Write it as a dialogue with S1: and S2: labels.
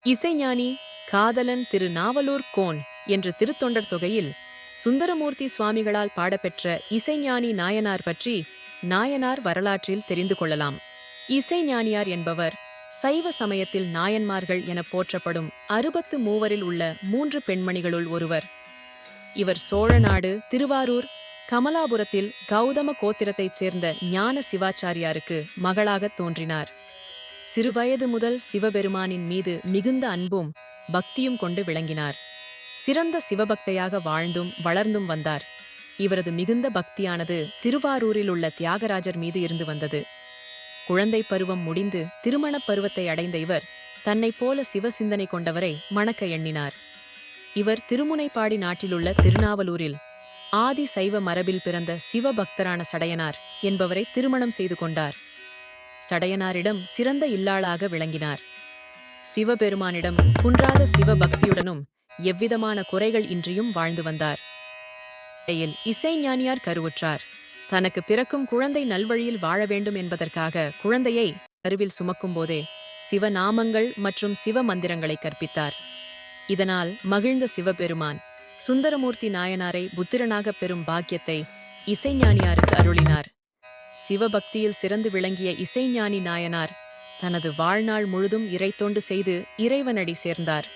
S1: இசைஞானி காதலன் திரு நாவலூர் கோன் என்ற திருத்தொண்டர் தொகையில் சுந்தரமூர்த்தி சுவாமிகளால் பாடப்பெற்ற இசைஞானி நாயனார் பற்றி நாயனார் வரலாற்றில் தெரிந்து கொள்ளலாம். இசைஞானியார் என்பவர் சைவ சமயத்தில் நாயன்மார்கள் என போற்றப்படும் 63 உள்ள 3 பெண்மணிகளுள் ஒருவர். இவர் சோழநாடு திருவாரூர் கமலாபுரத்தில் கௌதம கோத்திரத்தைச் சேர்ந்த ஞான சிவாச்சாரியாருக்கு மகளாகத் தோன்றினார். சிறுவயது முதல் சிவபெருமானின் மீது மிகுந்த அன்பும் பக்தியும் கொண்டு விளங்கினார். சிறந்த சிவபக்தையாக வாழ்ந்தும் வளர்ந்தும் வந்தார். இவரது மிகுந்த பக்தியானது திருவாரூரில் உள்ள தியாகராஜர் மீது இருந்து வந்தது. குழந்தை பருவம் முடிந்து திருமணப் பருவத்தை அடைந்த இவர் தன்னைப் போல சிவசிந்தனை கொண்டவரை மணக்க எண்ணினார். இவர் திருமுனைப்பாடி நாட்டிலுள்ள திருநாவலூரில் ஆதி சைவ மரபில் பிறந்த சிவபக்தரான சடையனார் என்பவரை திருமணம் செய்து கொண்டார். சடையனாரிடம் சிறந்த இல்லாளாக விளங்கினார். சிவபெருமானிடம் குன்றாத சிவபக்தியுடனும் எவ்விதமான குறைகள் இன்றியும் வாழ்ந்து வந்தார். இடையில் இசைஞானியார் கருவுற்றார். தனக்கு பிறக்கும் குழந்தை நல்வழியில் வாழ வேண்டும் என்பதற்காக குழந்தையை கருவில் சுமக்கும் போதே சிவநாமங்கள் மற்றும் சிவ மந்திரங்களை கற்பித்தார். இதனால் மகிழ்ந்த சிவபெருமான் சுந்தரமூர்த்தி நாயனாரை புத்திரனாகப் பெறும் பாக்கியத்தை இசைஞானியாருக்கு அருளினார். சிவபக்தியில் சிறந்து விளங்கிய இசைஞானி நாயனார் தனது வாழ்நாள் முழுதும் இறைத்தொண்டு செய்து இறைவனடி சேர்ந்தார்.